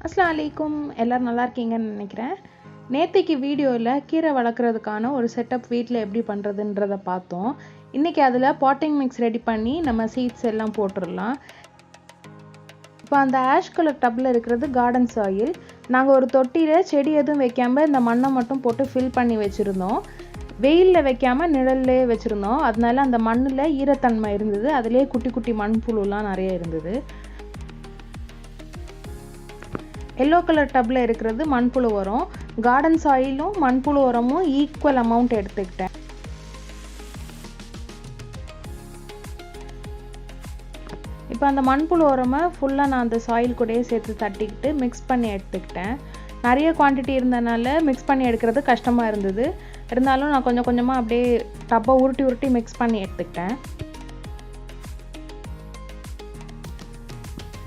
அஸ்ஸலாமு அலைக்கும். எல்லோரும் நல்லா இருக்கீங்கன்னு நினைக்கிறேன். நேற்றுக்கு வீடியோவில் கீரை வளர்க்குறதுக்கான ஒரு செட்டப் வீட்டில் எப்படி பண்ணுறதுன்றதை பார்த்தோம். இன்றைக்கி அதில் பாட்டிங் மிக்ஸ் ரெடி பண்ணி நம்ம சீட்ஸ் எல்லாம் போட்டுடலாம். இப்போ அந்த ஆஷ் கலர் டப்பில் இருக்கிறது கார்டன் சாயில். நாங்கள் ஒரு தொட்டியில் செடி எதுவும் வைக்காமல் இந்த மண்ணை மட்டும் போட்டு ஃபில் பண்ணி வச்சுருந்தோம். வெயிலில் வைக்காமல் நிழல்லே வச்சுருந்தோம். அதனால அந்த மண்ணில் ஈரத்தன்மை இருந்தது. அதிலே குட்டி குட்டி மண்புழுலாம் நிறைய இருந்தது. எல்லோ கலர் டப்பில் இருக்கிறது மண்புழு உரம். கார்டன் சாயிலும் மண்புழு உரமும் ஈக்குவல் அமௌண்ட் எடுத்துக்கிட்டேன். இப்போ அந்த மண்புழு உரமை ஃபுல்லாக நான் அந்த சாயில் கூடயே சேர்த்து தட்டிக்கிட்டு மிக்ஸ் பண்ணி எடுத்துக்கிட்டேன். நிறைய குவான்டிட்டி இருந்தனால மிக்ஸ் பண்ணி எடுக்கிறது கஷ்டமாக இருந்தது. இருந்தாலும் நான் கொஞ்சம் கொஞ்சமாக அப்படியே டப்பை உருட்டி மிக்ஸ் பண்ணி எடுத்துக்கிட்டேன்.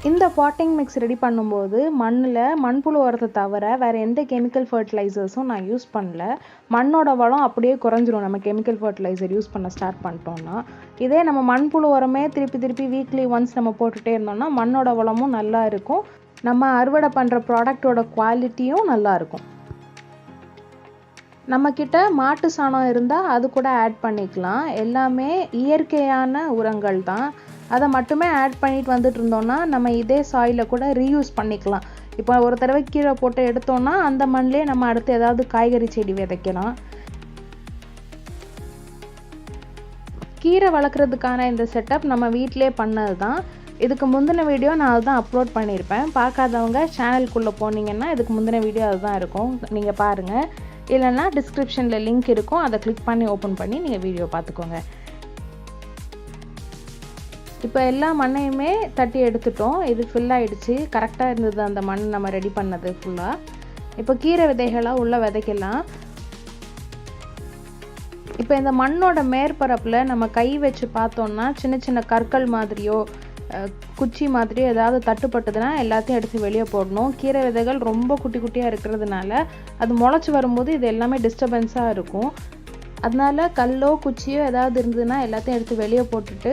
இந்த பாட்டிங் மிக்ஸ் ரெடி பண்ணும்போது மண்ணில் மண்புழு உரத்தை தவிர வேறு எந்த கெமிக்கல் ஃபர்டிலைசர்ஸும் நான் யூஸ் பண்ணல. மண்ணோட வளம் அப்படியே குறைஞ்சிரும் நம்ம கெமிக்கல் ஃபர்டிலைசர் யூஸ் பண்ண ஸ்டார்ட் பண்ணிட்டோம்னா. இதே நம்ம மண்புழு உரமே திருப்பி வீக்லி ஒன்ஸ் நம்ம போட்டுகிட்டே இருந்தோம்னா மண்ணோட வளமும் நல்லா இருக்கும். நம்ம அறுவடை பண்ணுற ப்ராடக்டோட குவாலிட்டியும் நல்லா இருக்கும். நம்மக்கிட்ட மாட்டு சாணம் இருந்தால் அது கூட ஆட் பண்ணிக்கலாம். எல்லாமே இயற்கையான உரங்கள் தான். அதை மட்டுமே ஆட் பண்ணிட்டு வந்துட்டு இருந்தோம்னா நம்ம இதே சாயிலை கூட ரீயூஸ் பண்ணிக்கலாம். இப்போ ஒரு தடவை கீரை போட்டு எடுத்தோம்னா அந்த மண்ணிலே நம்ம அடுத்து ஏதாவது காய்கறி செடி விதைக்கலாம். கீரை வளர்க்குறதுக்கான இந்த செட்டப் நம்ம வீட்டிலே பண்ணது தான். இதுக்கு முந்தின வீடியோ நான் அதுதான் அப்லோட் பண்ணியிருப்பேன். பார்க்காதவங்க சேனலுக்குள்ளே போனீங்கன்னா இதுக்கு முந்தின வீடியோ அதுதான் இருக்கும், நீங்கள் பாருங்கள். இல்லைன்னா டிஸ்கிரிப்ஷனில் லிங்க் இருக்கும், அதை கிளிக் பண்ணி ஓப்பன் பண்ணி நீங்கள் வீடியோ பார்த்துக்கோங்க. இப்போ எல்லா மண்ணையுமே தட்டி எடுத்துட்டோம். இது ஃபில்லாகிடுச்சு. கரெக்டாக இருந்தது அந்த மண் நம்ம ரெடி பண்ணது ஃபுல்லாக. இப்போ கீரை விதைகளாக உள்ளே விதைக்கலாம். இப்போ இந்த மண்ணோட மேற்பரப்பில் நம்ம கை வச்சு பார்த்தோன்னா சின்ன கற்கள் மாதிரியோ குச்சி மாதிரியோ ஏதாவது தட்டுப்பட்டதுன்னா எல்லாத்தையும் எடுத்து வெளியே போடணும். கீரை விதைகள் ரொம்ப குட்டியாக இருக்கிறதுனால அது முளைச்சி வரும்போது இது எல்லாமே டிஸ்டர்பன்ஸாக இருக்கும். அதனால கல்லோ குச்சியோ ஏதாவது இருந்ததுன்னா எல்லாத்தையும் எடுத்து வெளியே போட்டுட்டு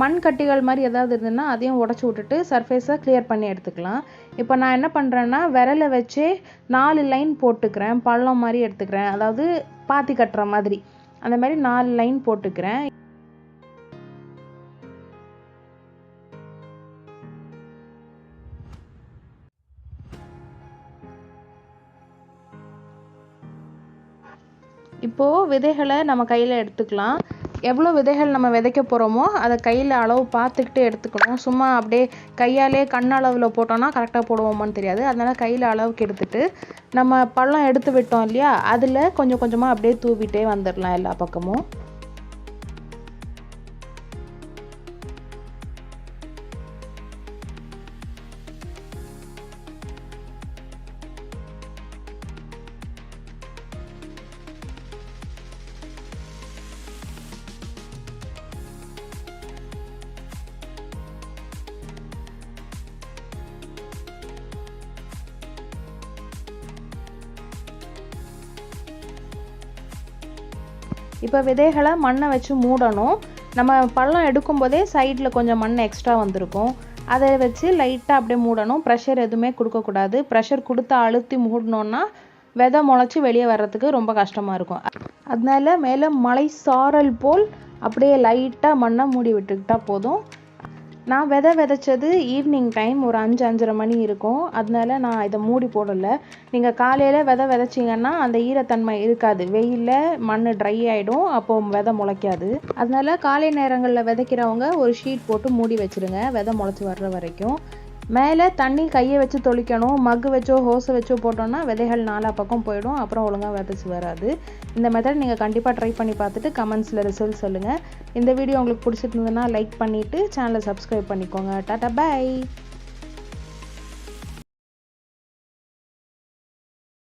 மண் கட்டிகள் மாதிரி ஏதாவது இருந்ததுன்னா அதையும் உடச்சி விட்டுட்டு சர்ஃபேஸை கிளியர் பண்ணி எடுத்துக்கலாம். இப்போ நான் என்ன பண்ணுறேன்னா விரலை வச்சே 4 லைன் போட்டுக்கிறேன். பள்ளம் மாதிரி எடுத்துக்கிறேன், அதாவது பாத்தி கட்டுற மாதிரி அந்த மாதிரி 4 லைன் போட்டுக்கிறேன். இப்போது விதைகளை நம்ம கையில் எடுத்துக்கலாம். எவ்வளோ விதைகள் நம்ம விதைக்க போகிறோமோ அதை கையில் அளவு பார்த்துக்கிட்டு எடுத்துக்கணும். சும்மா அப்படியே கையாலே கண்ணளவில் போட்டோன்னா கரெக்டாக போடுவோமான்னு தெரியாது. அதனால் கையில் அளவுக்கு எடுத்துகிட்டு நம்ம பழம் எடுத்து விட்டோம் இல்லையா, அதில் கொஞ்சம் கொஞ்சமாக அப்படியே தூவிட்டே வந்துடலாம் எல்லா பக்கமும். இப்போ விதைகளை மண்ணை வச்சு மூடணும். நம்ம பழம் எடுக்கும்போதே சைடில் கொஞ்சம் மண் எக்ஸ்ட்ரா வந்திருக்கும், அதை வச்சு லைட்டாக அப்படியே மூடணும். ப்ரெஷர் எதுவுமே கொடுக்கக்கூடாது. ப்ரெஷர் கொடுத்து அழுத்தி மூடணுன்னா விதை முளைச்சி வெளியே வர்றதுக்கு ரொம்ப கஷ்டமாக இருக்கும். அதனால மேலே மலை சாரல் போல் அப்படியே லைட்டாக மண்ணை மூடி விட்டுக்கிட்டால் போதும். நான் விதைச்சது ஈவினிங் டைம் ஒரு 5-5:30 மணி இருக்கும். அதனால நான் இதை மூடி போடலை. நீங்கள் காலையில் விதைச்சிங்கன்னா அந்த ஈரத்தன்மை இருக்காது, வெயிலில் மண் ட்ரை ஆகிடும், அப்போது விதை முளைக்காது. அதனால காலை நேரங்களில் விதைக்கிறவங்க ஒரு ஷீட் போட்டு மூடி வச்சுருங்க விதை முளைச்சி வர்ற வரைக்கும். மேலே தண்ணி கையை வச்சு தொளிக்கணும். மக்கு வச்சோ ஹோஸை வச்சோ போட்டோன்னா விதைகள் 4 பக்கம் போயிடும், அப்புறம் ஒழுங்காக விதைச்சி வராது. இந்த மெத்தட் நீங்கள் கண்டிப்பாக ட்ரை பண்ணி பார்த்துட்டு கமெண்ட்ஸில் ரிசல்ட் சொல்லுங்கள். இந்த வீடியோ உங்களுக்கு பிடிச்சிருந்ததுன்னா லைக் பண்ணிவிட்டு சேனலை சப்ஸ்கிரைப் பண்ணிக்கோங்க. டாடா, பை.